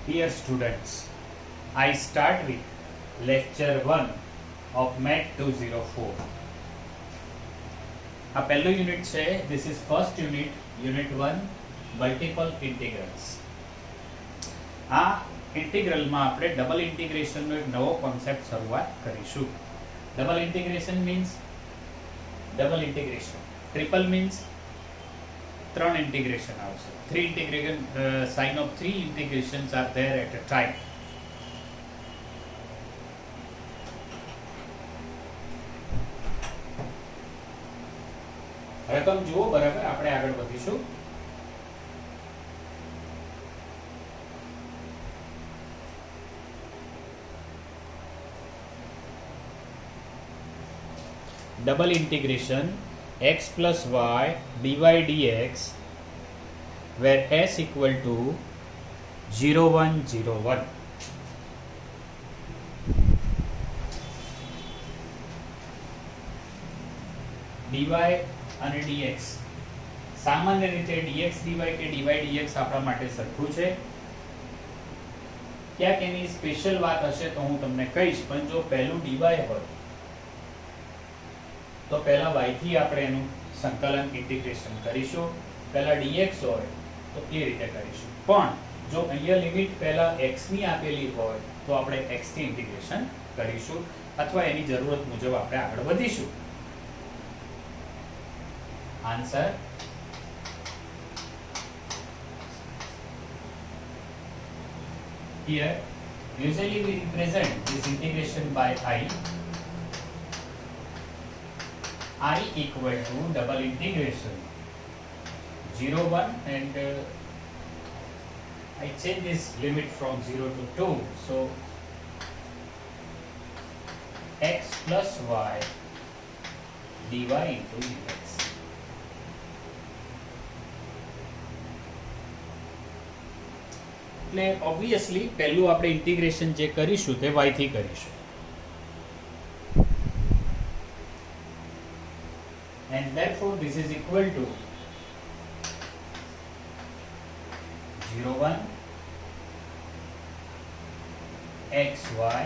Dear students, I start with lecture 1 of Math 204. આ પહેલું unit છે. This is first unit, unit 1, multiple integrals. આ ઇન્ટિગ્રલમાં આપણે double ઇન્ટિગ્રેશનનો એક નવો કોન્સેપ્ટ શરૂઆત કરીશું. Double integration means double integration. Triple means ત્રણ ઇન્ટિગ્રેશન આવશે. Three integration, sign of three integrations are there at a time. હવે તમે જુઓ બરાબર, આપણે આગળ વધીશું. Double integration x plus y dy dx where s equal to 0 1 0 1. dy અને dx સામાન્ય રીતે dx dy કે dy dx આપણા માટે સરખું છે. ક્યાંક એની સ્પેશિયલ વાત હશે તો હું તમને કહીશ, પણ જો પહેલું dy હોય તો પહેલા y થી આપણે એનું સંકલન ઇન્ટિગ્રેશન કરીશું. પહેલા dx હોય તો એ રીતે કરીશું. પણ જો અહીંયા લિમિટ પહેલા x ની આપેલી હોય તો આપણે x થી ઇન્ટિગ્રેશન કરીશું, અથવા એની જરૂરત મુજબ આપણે આગળ વધીશું. Answer here usually we represent this integration by I equal to double integration 0 1 and I change this limit from 0 to 2, so x plus y dy into dx. એટલે ઓબ્વિયસલી પહેલું આપણે ઇન્ટિગ્રેશન જે કરીશું તે y થી કરીશું. And therefore this is equal to 0 1 xy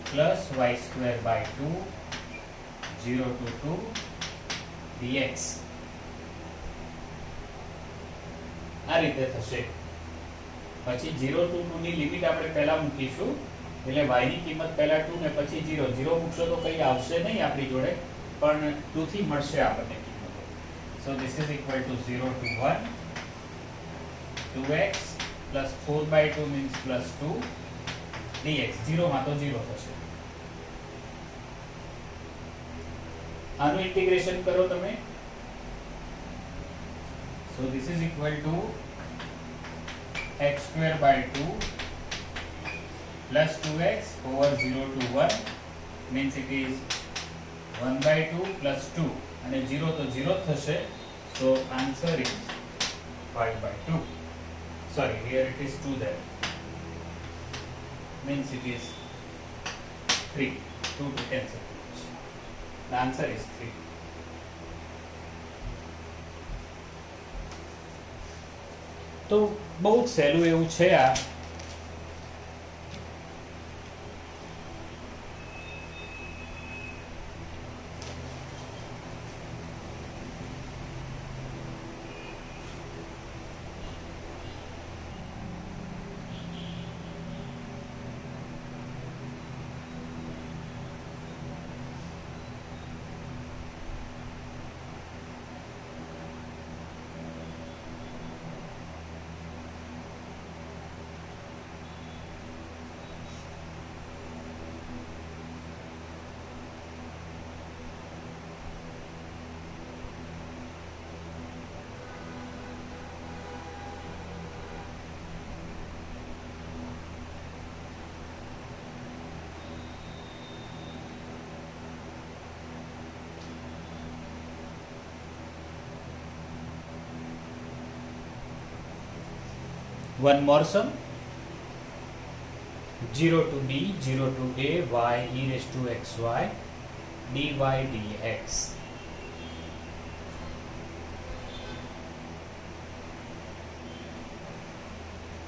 plus y square by 2 0 to 2 dx. આ રીતે થશે. પછી 0 to 2 ની લિમિટ આપણે પહેલા મૂકીશું, એટલે y ની કિંમત પહેલા 2 ને પછી 0 0 મૂકશો તો કંઈ આવશે નહીં આપણી જોડે, પણ 2 થી મળશે આપણને કિંમતો. So this is equal to 0 to 1 2x plus 4/2 means plus 2 dx. 0 માં તો 0 થશે. આનું ઇન્ટિગ્રેશન કરો તમે. So this is equal to x square by 2 plus 2x over 0 to 1 means it is 1/2 plus 2 and 0 to 0 thashe, so answer is 5/2. Sorry, here it is 2 there, means it is 3. 2 to 10 seconds. The answer is 3. તો બહુ સહેલું એવું છે આ. One more sum. 0 to b, 0 to a, y e raised to xy dy dx.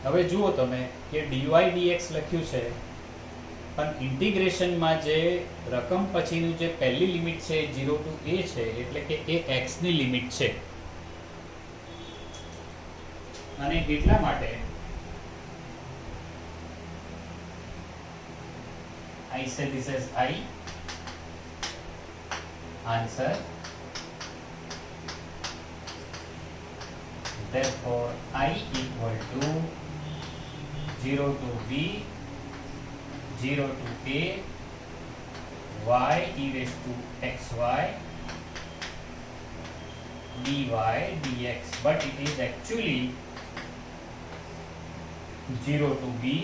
હવે જુઓ તમે કે dy dx લખ્યું છે, પણ ઇન્ટિગ્રેશનમાં જે રકમ પછીનું જે પહેલી લિમિટ છે 0 to a છે, એટલે કે એ x ની લિમિટ છે. અને એટલા માટે I say this as I answer. Therefore I equal to 0 to b, 0 to a, y e raised to xy dy dx, but it is actually 0 to b,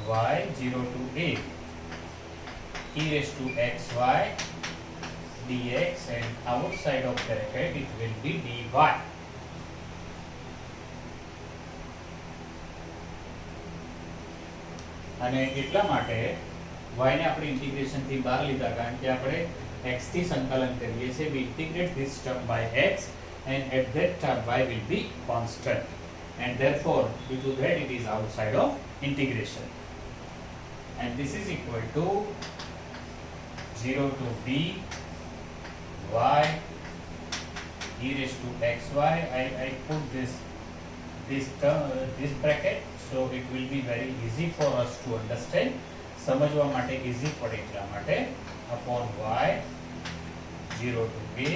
y 0 to a e raised to xy dx, and outside of bracket it will be dy. અને એટલા માટે y ને આપણે integration થી બહાર લીધા, કારણ કે આપણે x થી સંકલન કરીએ છીએ. we integrate this term by x, and at that term y will be constant, and therefore due to that it is outside of integration, and this is equal to 0 to b, y e raised to xy. I put this bracket, so it will be very easy for us to understand. સમજવા માટે easy પડે એટલા માટે upon y 0 to a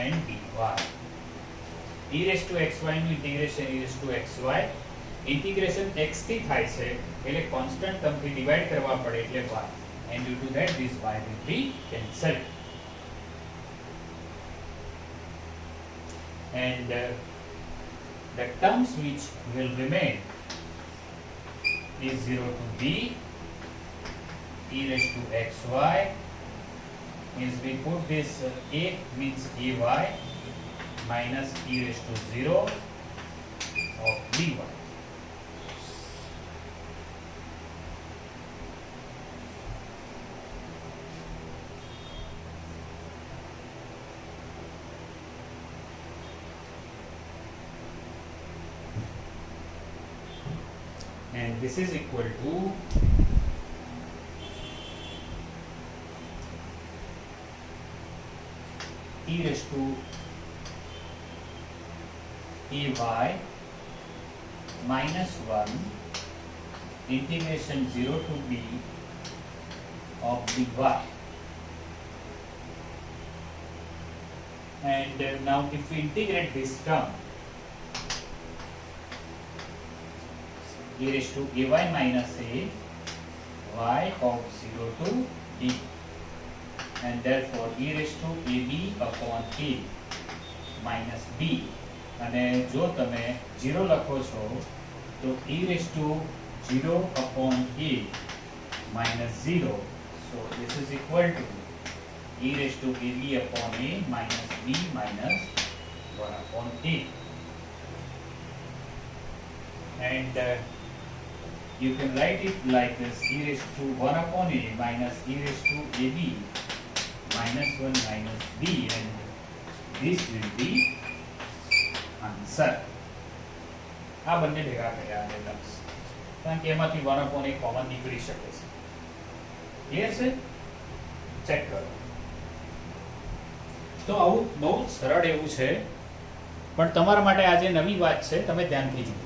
and dy. e raised to xy નું integration e raised to xy, integration x થી થાય છે એટલે કોન્સ્ટન્ટ ટર્મ થી ડિવાઇડ કરવા પડે એટલે y, and due to that this y will be cancelled, and the terms which will remain is 0 to b, e raised to xy, means we put this a means ay minus e raised to 0 of dy. And this is equal to e raised to ay minus 1 integration 0 to b of dy. And now if we integrate this term, e raised to ay minus a y of 0 to b, and therefore e raised to ab upon a minus b, અને જો તમે 0 લખો છો તો e raised to 0 upon a minus 0, so this is equal to e raised to ab upon a minus b minus 1 upon a, and you can write it like this: e raised to 1 upon a minus e raised to ab minus 1 minus b, and this will be answer. આ બંને ભેગા કર્યા આ terms, કારણ કે એમાંથી 1 upon a common નીકળી શકે છે. ક્લિયર છે? ચેક કરો. તો આવું બહુ સરળ એવું છે, પણ તમારા માટે આજે નવી વાત છે, તમે ધ્યાનથી જુઓ.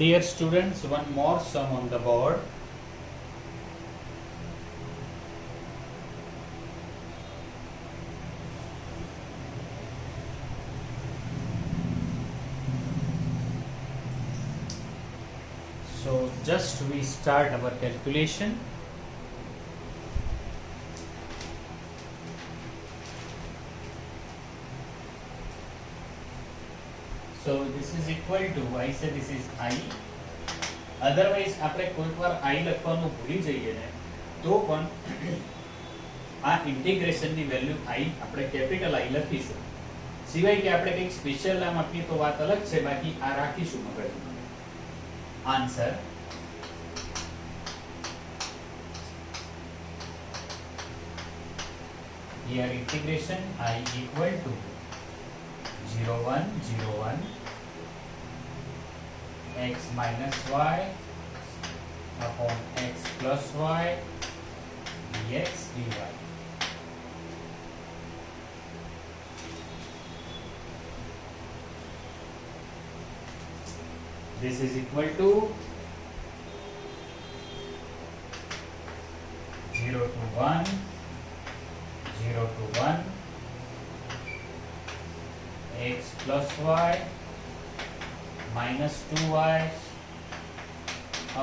Dear students, one more sum on the board. So just we start our calculation. So this is equal to, I say this is I. Otherwise આપણે કોઈકવાર I લખવાનું ભૂલી જઈએ ને તો પણ આ ઇન્ટિગ્રેશન ની વેલ્યુ I આપણે કેપિટલ I લખીશું. સિવાય કે આપણે કંઈક સ્પેશિયલ નામ આપીએ તો વાત અલગ છે, બાકી આ રાખીશું મગજમાં. Answer here integration I equal to 0101 x minus y upon x plus y dx dy. This is equal to 0 to 1, 0 to 1, x plus y minus 2y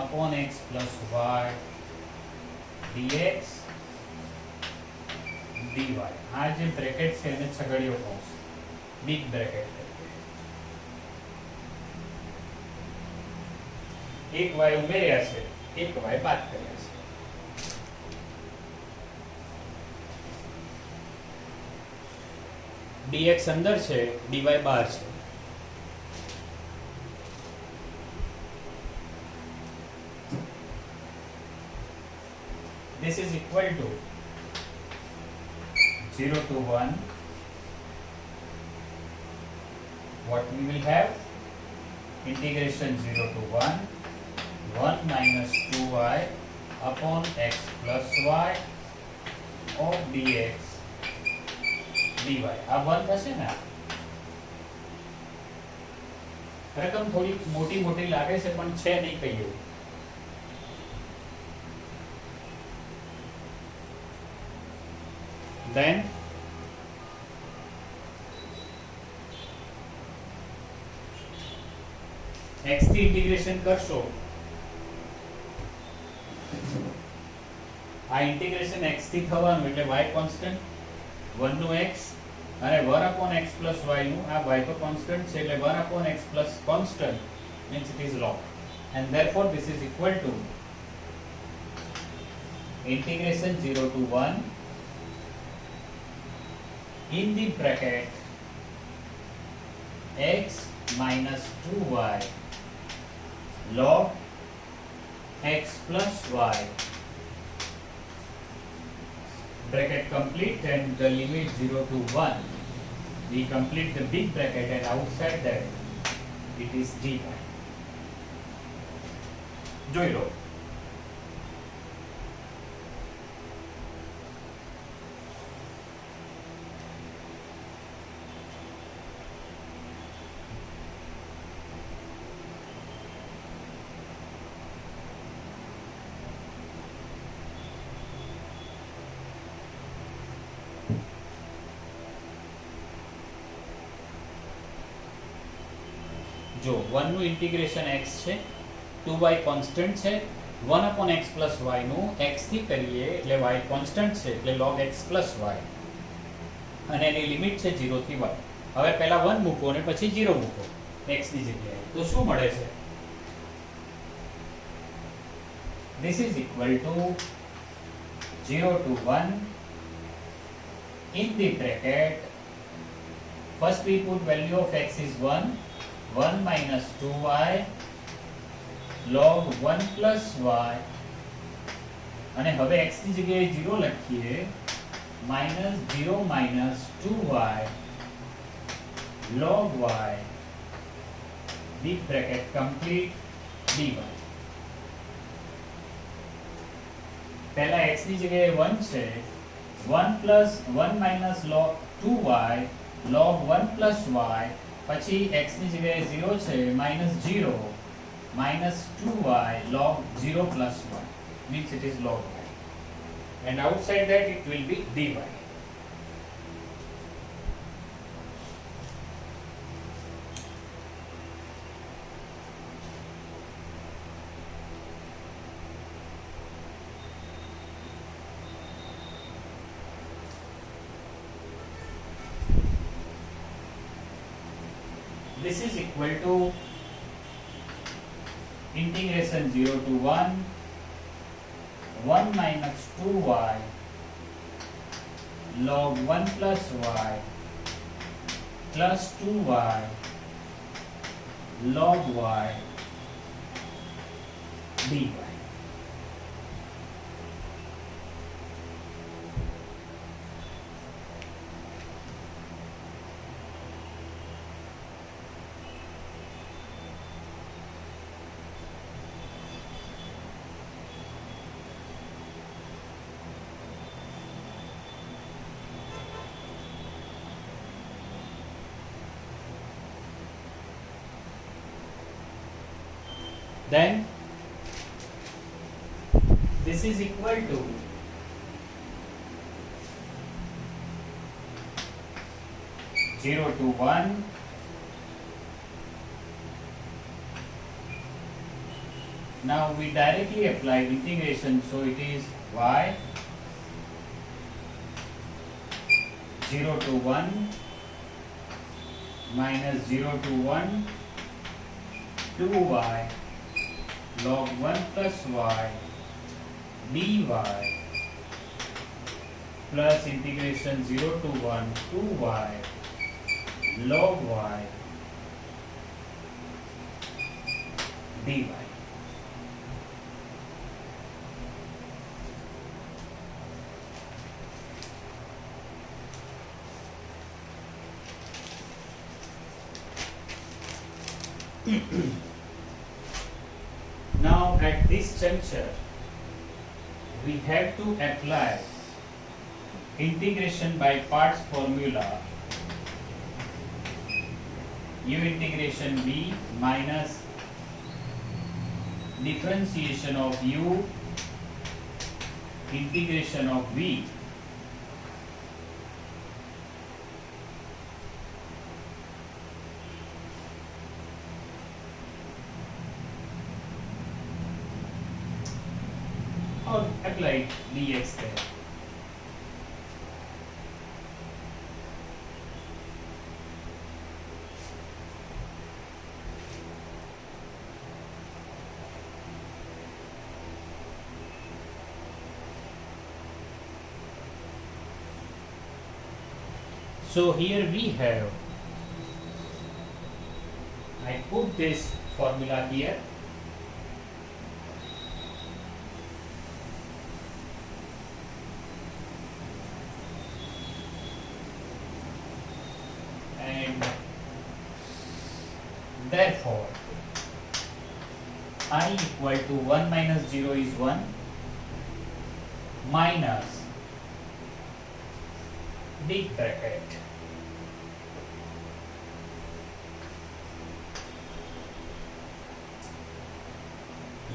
upon x plus y dx dy. આ જે bracket છે એને છગડીયો કૌંસ, big bracket. એક y ઉમેર્યા છે, એક y બાદ કર્યા છે. dx અંદર છે, dy બહાર છે. This is equal to 0 to 1. What we will have? Integration 0 to 1, 1 minus 2y upon x plus y of dx dy. આ 1 થશે ને? રકમ થોડી મોટી મોટી લાગે છે પણ છે નહીં કહીએ. Then x થી ઇન્ટિગ્રેશન કરશો. આ ઇન્ટિગ્રેશન x થી થવાનું એટલે y કોન્સ્ટન્ટ 1 નું x અને 1 upon x plus y નું આ y તો કોન્સ્ટન્ટ છે એટલે 1 upon x plus constant means it is log, and therefore this is equal to integration 0 to 1 in the bracket x minus 2y log x plus y, bracket complete, and the limit 0 to 1 we complete the big bracket, and outside that it is dy. જોઈ લો. જો 1 નું integration x છે, 2y constant છે, 1 upon x plus y નું x થી કરીએ એટલે y constant છે એટલે log x plus y, અને એની લિમિટ છે 0 થી 1. હવે પહેલા 1 મૂકો અને પછી 0 મૂકો x ની જગ્યાએ, તો શું મળે છે? This is equal to 0 to 1 in the bracket. First we put value of x is 1, 1 minus 2y log 1 plus y, અને હવે x ની જગ્યાએ 0 લખીએ, minus 0 minus 2y log y big bracket complete dy. પહેલા x ની જગ્યાએ 1 છે, 1 plus 1 minus log 2y log 1 plus y, પછી x ની જગ્યાએ 0 છે, minus 0 minus 2y log 0 plus 1 means it is log y, and outside that it will be dy. this is equal to integration 0 to 1 1 minus 2y log 1 plus y plus 2y log y dy. Then this is equal to zero to 1 now we directly apply integration, so it is y 0 to 1 minus 0 to 1 2y log 1 plus y dy plus integration 0 to 1 2y log y dy. Now at this juncture we have to apply integration by parts formula u integration v minus differentiation of u integration of v or apply dx there. So here we have, I put this formula here. And therefore I equal to 1 minus 0 is 1 minus big bracket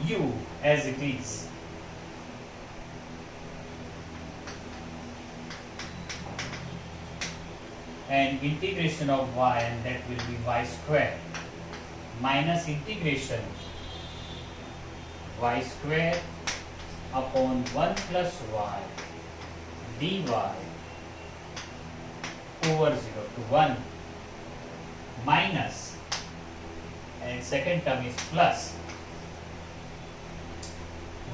u as it is and integration of y, and that will be y square minus integration y square upon 1 plus y dy over 0 to 1 minus, and second term is plus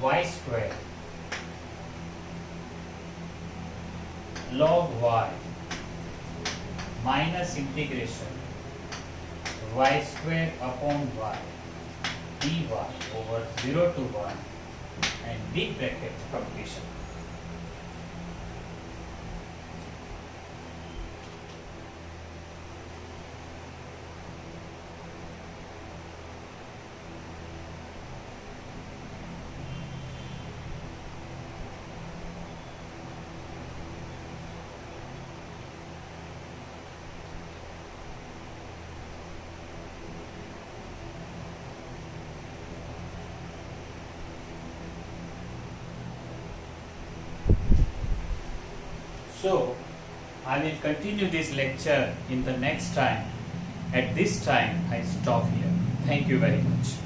y square log y minus integration y square upon y dy over 0 to 1 and big bracket completion. So, I will continue this lecture in the next time. At this time, I stop here. Thank you very much.